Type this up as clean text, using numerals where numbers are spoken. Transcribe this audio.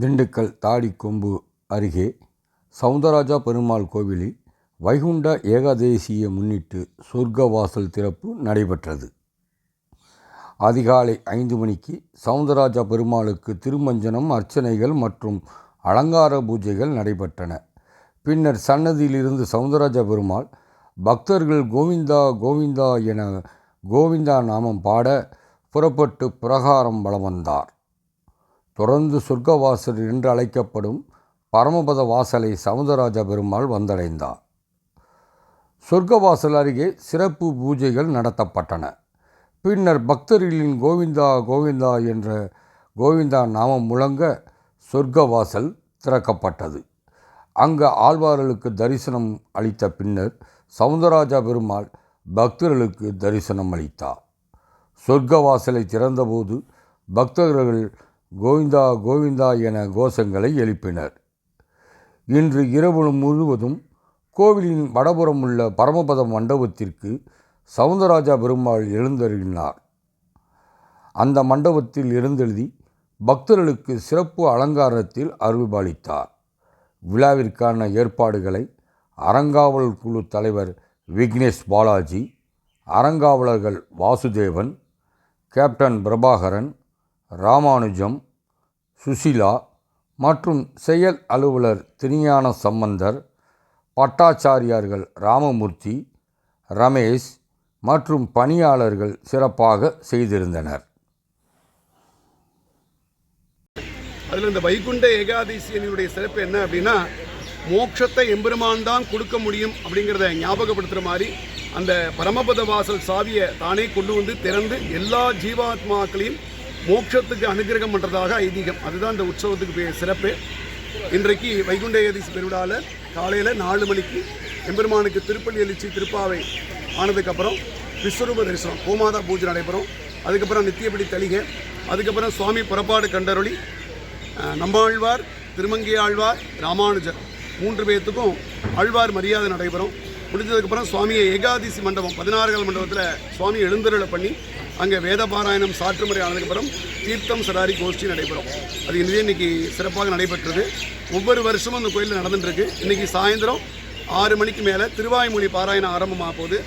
திண்டுக்கல் தாடிக்கொம்பு அருகே சவுந்தரராஜா பெருமாள் கோவிலில் வைகுண்ட ஏகாதசியை முன்னிட்டு சொர்க்கவாசல் திறப்பு நடைபெற்றது. அதிகாலை 5 மணிக்கு சவுந்தரராஜா பெருமாளுக்கு திருமஞ்சனம், அர்ச்சனைகள் மற்றும் அலங்கார பூஜைகள் நடைபெற்றன. பின்னர் சன்னதியிலிருந்து சவுந்தரராஜா பெருமாள் பக்தர்கள் கோவிந்தா கோவிந்தா என கோவிந்தா நாமம் பாட புறப்பட்டு பிரகாரம் வலம் வந்தார். தொடர்ந்து சொர்க்கவாசல் என்று அழைக்கப்படும் பரமபத வாசலை சவுந்தரராஜா பெருமாள் வந்தடைந்தார். சொர்க்கவாசல் அருகே சிறப்பு பூஜைகள் நடத்தப்பட்டன. பின்னர் பக்தர்களின் கோவிந்தா கோவிந்தா என்ற கோவிந்தா நாமம் முழங்க சொர்க்கவாசல் திறக்கப்பட்டது. அங்கு ஆழ்வார்களுக்கு தரிசனம் அளித்த பின்னர் சவுந்தரராஜா பெருமாள் பக்தர்களுக்கு தரிசனம் அளித்தார். சொர்க்கவாசலை திறந்தபோது பக்தர்கள் கோவிந்தா கோவிந்தா என கோஷங்களை எழுப்பினர். இன்று இரவு முழுவதும் கோவிலின் வடபுறம் உள்ள பரமபத மண்டபத்திற்கு சவுந்தரராஜா பெருமாள் எழுந்தருளினார். அந்த மண்டபத்தில் எழுந்தருளி பக்தர்களுக்கு சிறப்பு அலங்காரத்தில் அருள்பாலித்தார். விழாவிற்கான ஏற்பாடுகளை அறங்காவல் குழு தலைவர் விக்னேஷ் பாலாஜி, அறங்காவலர்கள் வாசுதேவன், கேப்டன் பிரபாகரன், ராமானுஜம், சுசிலா மற்றும் செயல் அலுவலர் திருஞான சம்பந்தர், பட்டாச்சாரியார்கள் ராமமூர்த்தி, ரமேஷ் மற்றும் பணியாளர்கள் சிறப்பாக செய்திருந்தனர். அதில் இந்த வைகுண்ட ஏகாதசியினுடைய சிறப்பு என்ன அப்படின்னா, மோட்சத்தை எம்பெருமான் தான் கொடுக்க முடியும் அப்படிங்கிறத ஞாபகப்படுத்துகிற மாதிரி அந்த பரமபத வாசல் சாவியை தானே கொண்டு வந்து திறந்து எல்லா ஜீவாத்மாக்களையும் மோட்சத்துக்கு அனுகிரகம் பண்ணுறதாக ஐதீகம். அதுதான் இந்த உற்சவத்துக்கு சிறப்பு. இன்றைக்கு வைகுண்ட ஏகாதசி பெருவிழாவில் காலையில் 4 மணிக்கு எம்பெருமானுக்கு திருப்பள்ளி எழுச்சி திருப்பாவை ஆனதுக்கப்புறம் விஸ்வரூப தரிசனம், கோமாதா பூஜை நடைபெறும். அதுக்கப்புறம் நித்தியப்படி தளிகை, அதுக்கப்புறம் சுவாமி புறப்பாடு கண்டருளி, நம்மாழ்வார், திருமங்கை ஆழ்வார், ராமானுஜர் 3 பேர்த்துக்கும் ஆழ்வார் மரியாதை நடைபெறும். முடிஞ்சதுக்கப்புறம் சுவாமியை ஏகாதசி மண்டபம் 16 மண்டபத்தில் சுவாமி எழுந்தருளை பண்ணி அங்கே வேத பாராயணம் சாற்றுமுறை ஆனதுக்கப்புறம் தீர்த்தம் சடாரி கோஷ்டி நடைபெறும். அது இன்றைக்கி சிறப்பாக நடைபெற்றது. ஒவ்வொரு வருஷமும் அந்த கோயிலில் நடந்துட்டுருக்கு. இன்றைக்கி சாயந்தரம் 6 மணிக்கு மேலே திருவாய்மொழி பாராயணம் ஆரம்பமாக போகுது.